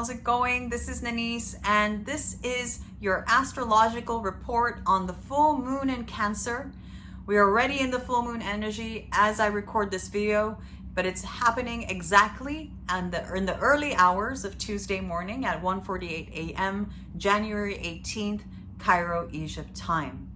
how's it going? This is Nanice, and this is your astrological report on the full moon in Cancer. We are already in the full moon energy as I record this video, but it's happening exactly in the early hours of Tuesday morning at 1:48 a.m., January 18th, Cairo, Egypt time.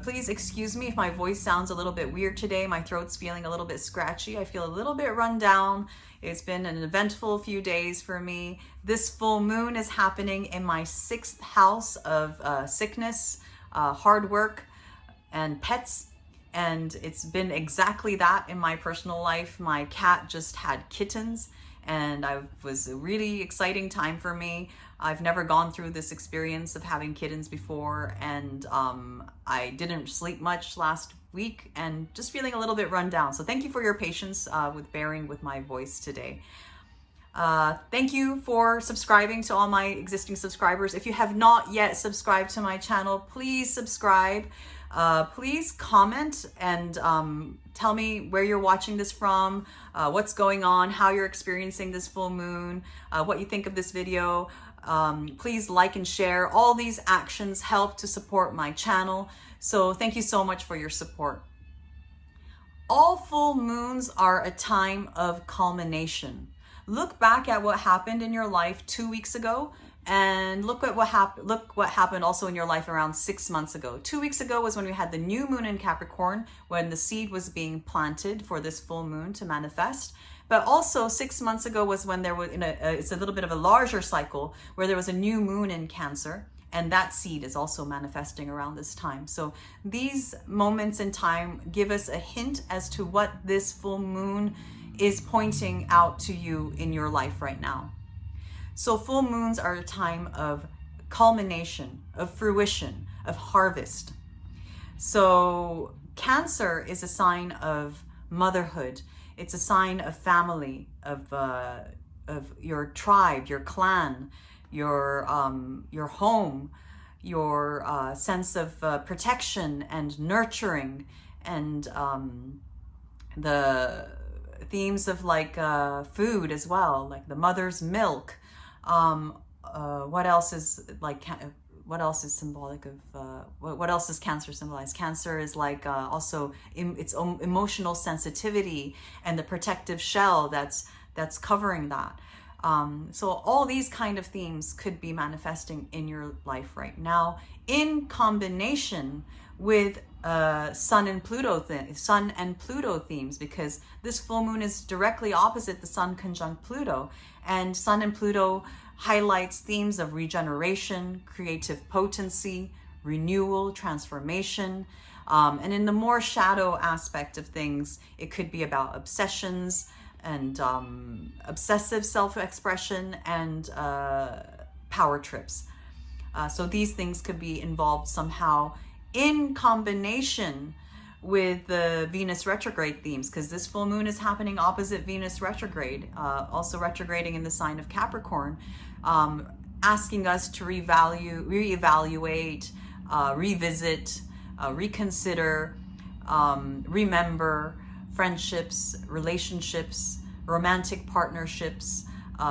Please excuse me if my voice sounds a little bit weird today. My throat's feeling a little bit scratchy. I feel a little bit run down. It's been an eventful few days for me. This full moon is happening in my 6th house of sickness, hard work, and pets. And it's been exactly that in my personal life. My cat just had kittens, and it was a really exciting time for me. I've never gone through this experience of having kittens before, and I didn't sleep much last week and just feeling a little bit run down. So thank you for your patience with bearing with my voice today. Thank you for subscribing to all my existing subscribers. If you have not yet subscribed to my channel, please subscribe. Please comment and tell me where you're watching this from, what's going on, how you're experiencing this full moon, what you think of this video. Please like and share. All these actions help to support my channel. So thank you so much for your support. All full moons are a time of culmination. Look back at what happened in your life 2 weeks ago, and look what happened also in your life around 6 months ago. 2 weeks ago was when we had the new moon in Capricorn, when the seed was being planted for this full moon to manifest. But also 6 months ago was when there was, it's a little bit of a larger cycle where there was a new moon in Cancer, and that seed is also manifesting around this time. So these moments in time give us a hint as to what this full moon is pointing out to you in your life right now. So full moons are a time of culmination, of fruition, of harvest. So Cancer is a sign of motherhood. It's a sign of family, of your tribe, your clan, your home, your sense of protection and nurturing, and the themes of like food as well, like the mother's milk. What else is like? What else is symbolic of? What else does Cancer symbolize? Cancer is like also its own emotional sensitivity and the protective shell that's covering that. So all these kind of themes could be manifesting in your life right now, in combination with Sun and Pluto themes, because this full moon is directly opposite the Sun conjunct Pluto, and Sun and Pluto highlights themes of regeneration, creative potency, renewal, transformation, and in the more shadow aspect of things, it could be about obsessions and obsessive self-expression and power trips. So these things could be involved somehow in combination with the Venus retrograde themes, because this full moon is happening opposite Venus retrograde, also retrograding in the sign of Capricorn, asking us to reevaluate, revisit, reconsider, remember friendships, relationships, romantic partnerships,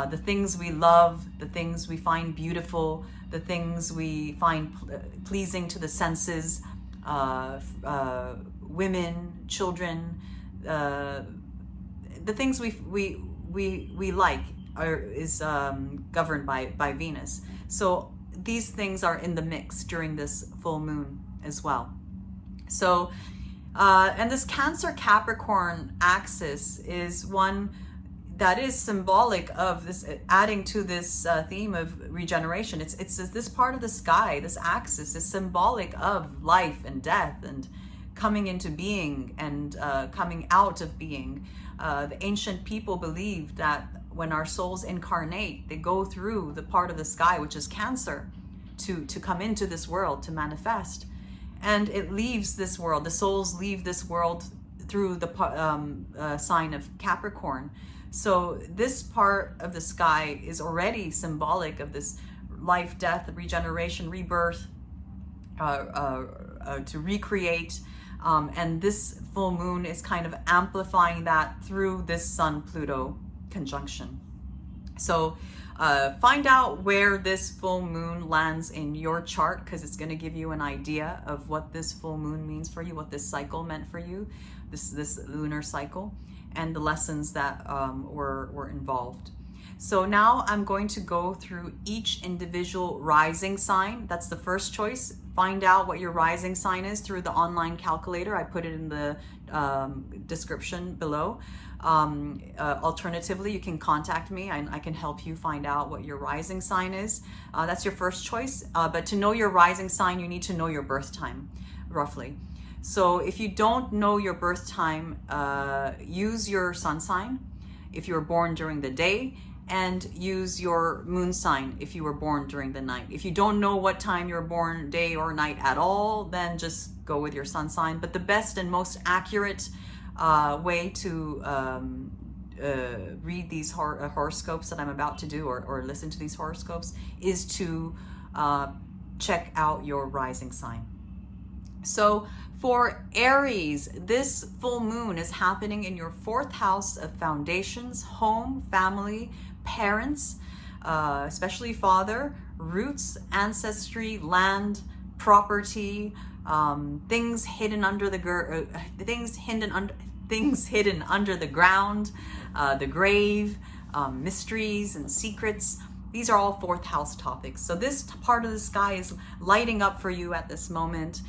the things we love, the things we find beautiful, the things we find pleasing to the senses, women, children, the things we like is governed by Venus. So these things are in the mix during this full moon as well. So and this Cancer Capricorn axis is one that is symbolic of this, adding to this theme of regeneration. It's this part of the sky, this axis is symbolic of life and death and coming into being and coming out of being. The ancient people believed that when our souls incarnate, they go through the part of the sky, which is Cancer, to come into this world, to manifest. And it leaves this world, the souls leave this world through the sign of Capricorn. So this part of the sky is already symbolic of this life, death, regeneration, rebirth, to recreate. And this full moon is kind of amplifying that through this Sun-Pluto conjunction. So Find out where this full moon lands in your chart, because it's going to give you an idea of what this full moon means for you, what this cycle meant for you, this lunar cycle, and the lessons that were involved. So now I'm going to go through each individual rising sign. That's the first choice. Find out what your rising sign is through the online calculator. I put it in the description below. Alternatively, you can contact me and I can help you find out what your rising sign is. That's your first choice. But to know your rising sign, you need to know your birth time, roughly. So if you don't know your birth time, use your sun sign if you were born during the day, and use your moon sign if you were born during the night. If you don't know what time you're born, day or night at all, then just go with your sun sign. But the best and most accurate way to read these horoscopes that I'm about to do, or listen to these horoscopes, is to check out your rising sign. So for Aries, this full moon is happening in your 4th house of foundations, home, family, parents, especially father, roots, ancestry, land, property, things hidden under the things hidden under the ground, the grave, mysteries and secrets. These are all 4th house topics. So this part of the sky is lighting up for you at this moment,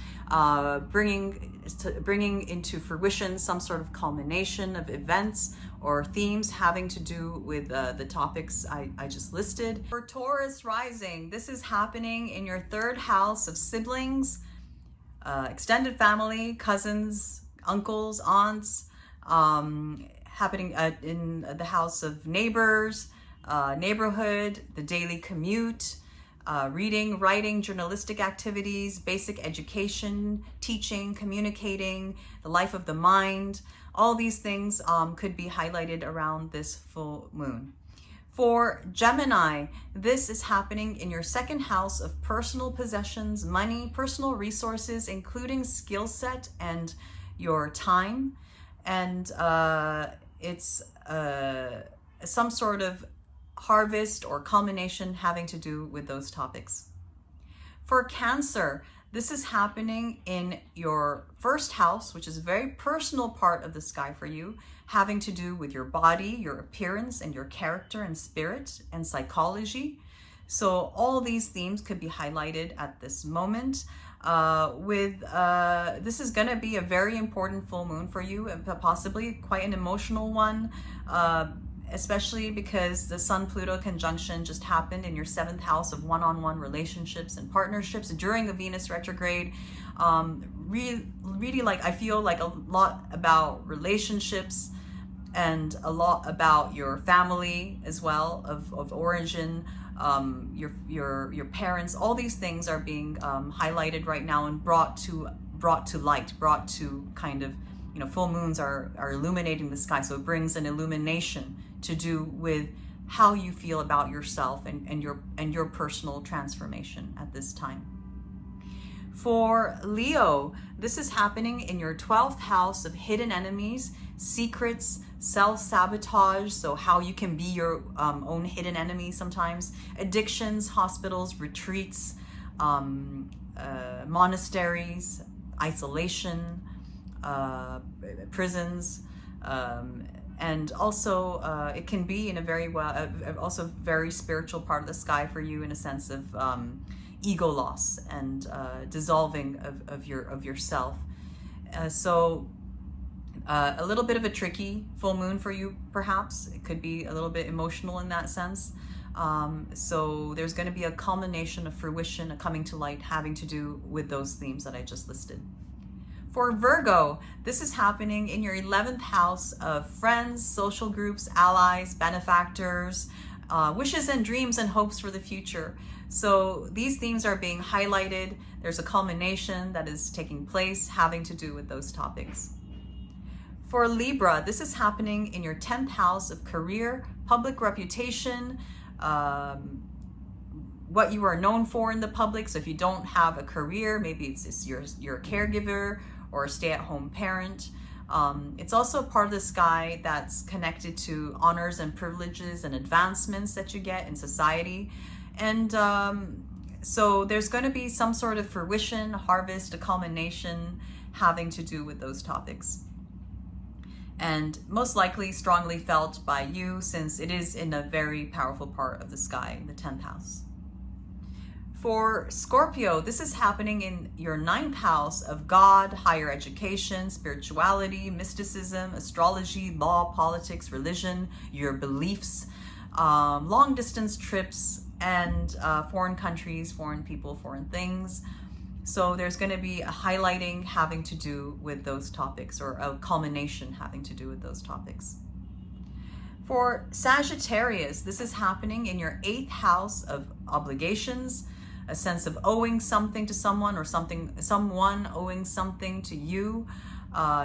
bringing into fruition some sort of culmination of events or themes having to do with the topics I just listed. For Taurus rising, this is happening in your 3rd house of siblings, extended family, cousins, uncles, aunts, happening in the house of neighbors, neighborhood, the daily commute, reading, writing, journalistic activities, basic education, teaching, communicating, the life of the mind. All these things could be highlighted around this full moon. For Gemini, this is happening in your 2nd house of personal possessions, money, personal resources, including skill set and your time. And it's some sort of harvest or culmination having to do with those topics. For Cancer, this is happening in your 1st house, which is a very personal part of the sky for you, having to do with your body, your appearance, and your character and spirit and psychology. So all these themes could be highlighted at this moment. This is going to be a very important full moon for you, possibly quite an emotional one, especially because the Sun-Pluto conjunction just happened in your 7th house of one-on-one relationships and partnerships during the Venus retrograde. Really, like, I feel like a lot about relationships and a lot about your family as well, of origin, your parents. All these things are being highlighted right now and brought to light, brought to kind of, full moons are illuminating the sky, so it brings an illumination to do with how you feel about yourself and your personal transformation at this time. For Leo, this is happening in your 12th house of hidden enemies, secrets, self-sabotage, so how you can be your own hidden enemy sometimes, addictions, hospitals, retreats, monasteries, isolation, prisons, and also it can be in a very also very spiritual part of the sky for you, in a sense of ego loss and dissolving of yourself. So a little bit of a tricky full moon for you, perhaps. It could be a little bit emotional in that sense. So there's going to be a culmination, a fruition, a coming to light having to do with those themes that I just listed. For Virgo, this is happening in your 11th house of friends, social groups, allies, benefactors, wishes and dreams and hopes for the future. So these themes are being highlighted. There's a culmination that is taking place having to do with those topics. For Libra, this is happening in your 10th house of career, public reputation, what you are known for in the public. So if you don't have a career, maybe you're a caregiver or a stay-at-home parent, It's also a part of the sky that's connected to honors and privileges and advancements that you get in society. And so there's going to be some sort of fruition, harvest, a culmination having to do with those topics. And most likely strongly felt by you, since it is in a very powerful part of the sky, the 10th house. For Scorpio, this is happening in your 9th house of God, higher education, spirituality, mysticism, astrology, law, politics, religion, your beliefs, long distance trips, and foreign countries, foreign people, foreign things. So there's going to be a highlighting having to do with those topics, or a culmination having to do with those topics. For Sagittarius, this is happening in your 8th house of obligations, a sense of owing something to someone, or someone owing something to you,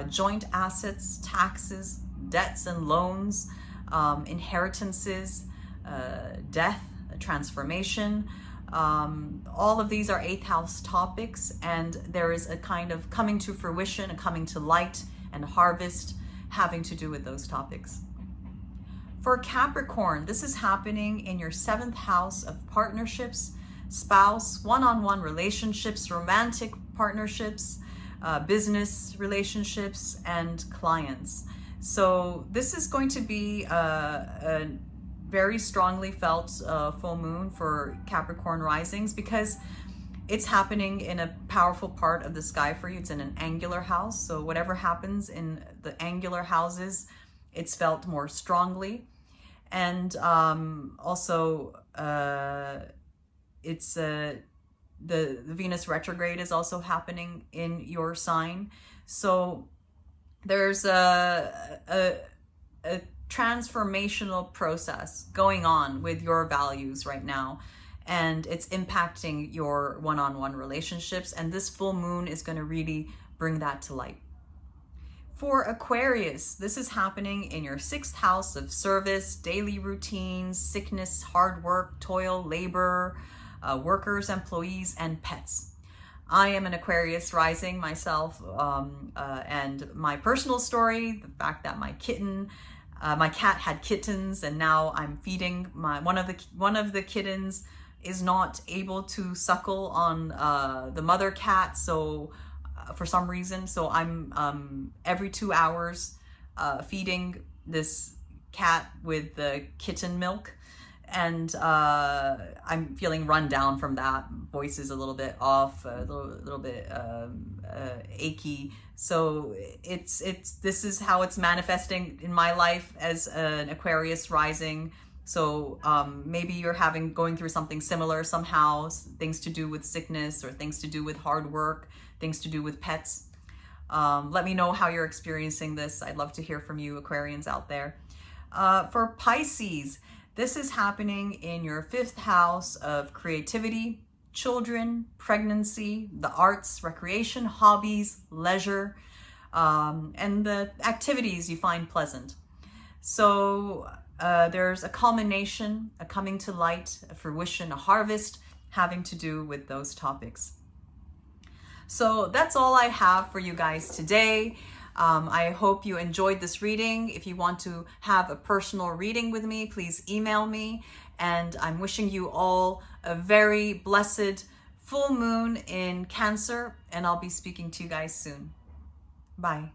joint assets, taxes, debts and loans, inheritances, death, transformation. All of these are 8th house topics, and there is a kind of coming to fruition, a coming to light and harvest having to do with those topics. For Capricorn, this is happening in your 7th house of partnerships, spouse, one-on-one relationships, romantic partnerships, business relationships, and clients. So this is going to be a very strongly felt full moon for Capricorn risings, because it's happening in a powerful part of the sky for you. It's in an angular house. So whatever happens in the angular houses, it's felt more strongly. And also, it's the Venus retrograde is also happening in your sign. So there's a transformational process going on with your values right now, and it's impacting your one-on-one relationships, and this full moon is going to really bring that to light. For Aquarius, this is happening in your 6th house of service, daily routines, sickness, hard work, toil, labor, workers, employees, and pets. I am an Aquarius rising myself, and my personal story, the fact that my cat had kittens, and now I'm feeding one of the kittens is not able to suckle on the mother cat, so for some reason, so I'm every 2 hours feeding this cat with the kitten milk, and I'm feeling run down from that. Voice is a little bit off, a little bit achy. So this is how it's manifesting in my life as an Aquarius rising. So maybe you're going through something similar somehow, things to do with sickness, or things to do with hard work, things to do with pets. Let me know how you're experiencing this. I'd love to hear from you Aquarians out there. For Pisces, this is happening in your 5th house of creativity, children, pregnancy, the arts, recreation, hobbies, leisure, and the activities you find pleasant. So there's a culmination, a coming to light, a fruition, a harvest having to do with those topics. So that's all I have for you guys today. I hope you enjoyed this reading. If you want to have a personal reading with me, please email me. And I'm wishing you all a very blessed full moon in Cancer, and I'll be speaking to you guys soon. Bye.